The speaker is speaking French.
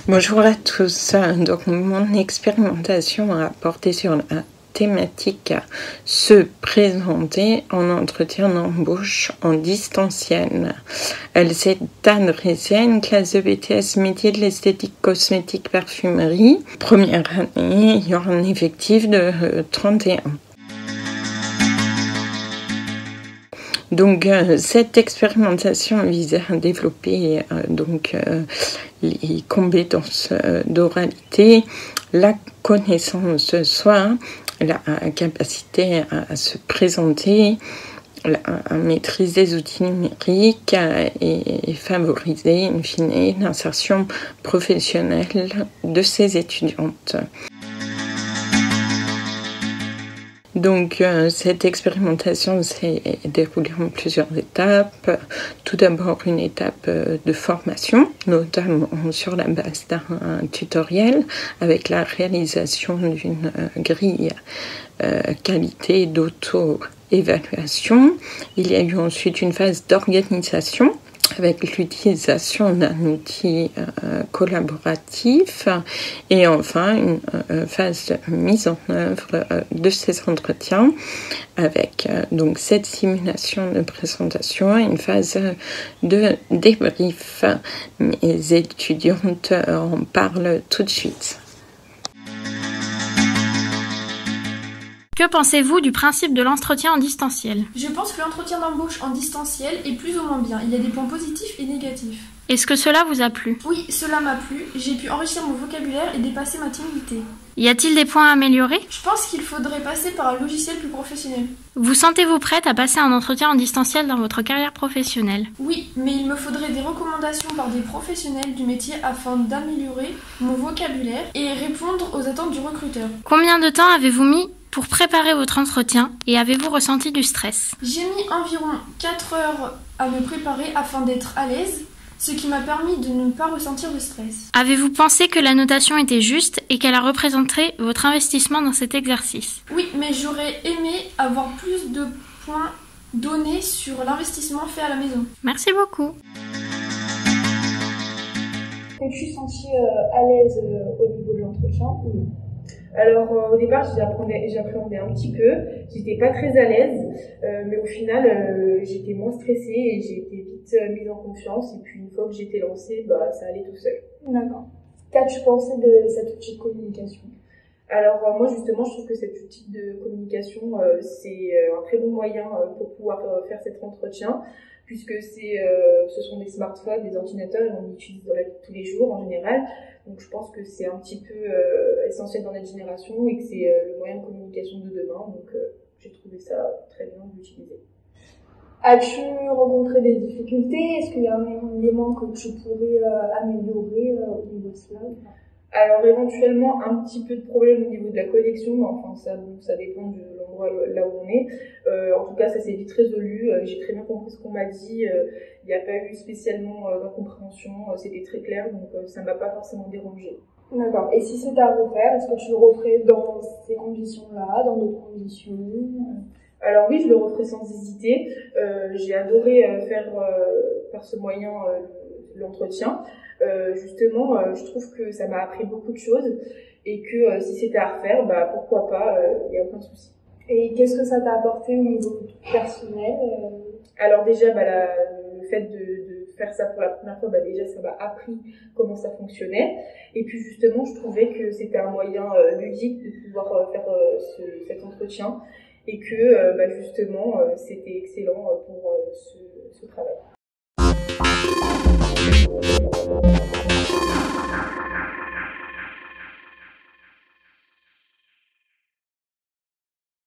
Bonjour à tous. Donc mon expérimentation a porté sur la thématique se présenter en entretien d'embauche en distanciel. Elle s'est adressée à une classe de BTS métier de l'esthétique cosmétique parfumerie. Première année, il y aura un effectif de 31. Donc cette expérimentation vise à développer les compétences d'oralité, la connaissance de soi, la capacité à se présenter, à maîtriser des outils numériques et favoriser in fine l'insertion professionnelle de ces étudiantes. Donc cette expérimentation s'est déroulée en plusieurs étapes. Tout d'abord une étape de formation, notamment sur la base d'un tutoriel avec la réalisation d'une grille qualité d'auto-évaluation. Il y a eu ensuite une phase d'organisation avec l'utilisation d'un outil collaboratif et enfin une phase de mise en œuvre de ces entretiens avec donc cette simulation de présentation et une phase de débrief. Mes étudiantes en parlent tout de suite. Que pensez-vous du principe de l'entretien en distanciel? Je pense que l'entretien d'embauche en distanciel est plus ou moins bien. Il y a des points positifs et négatifs. Est-ce que cela vous a plu? Oui, cela m'a plu. J'ai pu enrichir mon vocabulaire et dépasser ma timidité. Y a-t-il des points à améliorer? Je pense qu'il faudrait passer par un logiciel plus professionnel. Vous sentez-vous prête à passer un entretien en distanciel dans votre carrière professionnelle? Oui, mais il me faudrait des recommandations par des professionnels du métier afin d'améliorer mon vocabulaire et répondre aux attentes du recruteur. Combien de temps avez-vous mis pour préparer votre entretien et avez-vous ressenti du stress? J'ai mis environ 4 heures à me préparer afin d'être à l'aise, ce qui m'a permis de ne pas ressentir de stress. Avez-vous pensé que la notation était juste et qu'elle a représenté votre investissement dans cet exercice? Oui, mais j'aurais aimé avoir plus de points donnés sur l'investissement fait à la maison. Merci beaucoup. Je suis sentie à l'aise au niveau de l'entretien? Oui. Alors au départ j'appréhendais un petit peu, j'étais pas très à l'aise, mais au final j'étais moins stressée et j'ai été vite mise en confiance et puis une fois que j'étais lancée, ça allait tout seul. D'accord. Qu'as-tu pensé de cet outil de communication? Alors moi justement je trouve que cet outil de communication c'est un très bon moyen pour pouvoir faire cet entretien puisque ce sont des smartphones, des ordinateurs et on l'utilise dans la vie de tous les jours en général. Donc je pense que c'est un petit peu essentiel dans notre génération et que c'est le moyen de communication de demain. Donc j'ai trouvé ça très bien d'utiliser. As-tu rencontré des difficultés? Est-ce qu'il y a un élément que tu pourrais améliorer au niveau de cela? Alors éventuellement un petit peu de problème au niveau de la connexion, mais enfin ça dépend de l'endroit là où on est. En tout cas ça s'est vite résolu, j'ai très bien compris ce qu'on m'a dit, il n'y a pas eu spécialement d'incompréhension, c'était très clair donc ça m'a pas forcément dérangé. D'accord, et si c'était à refaire, est-ce que tu le referais dans ces conditions-là, dans d'autres conditions? Alors oui, je le referai sans hésiter, j'ai adoré faire par ce moyen l'entretien. Justement, je trouve que ça m'a appris beaucoup de choses et que si c'était à refaire, pourquoi pas, il n'y a aucun souci. Et qu'est-ce que ça t'a apporté au niveau personnel? Alors déjà, le fait de faire ça pour la première fois, déjà ça m'a appris comment ça fonctionnait. Et puis justement, je trouvais que c'était un moyen ludique de pouvoir faire cet entretien et que justement, c'était excellent pour ce travail.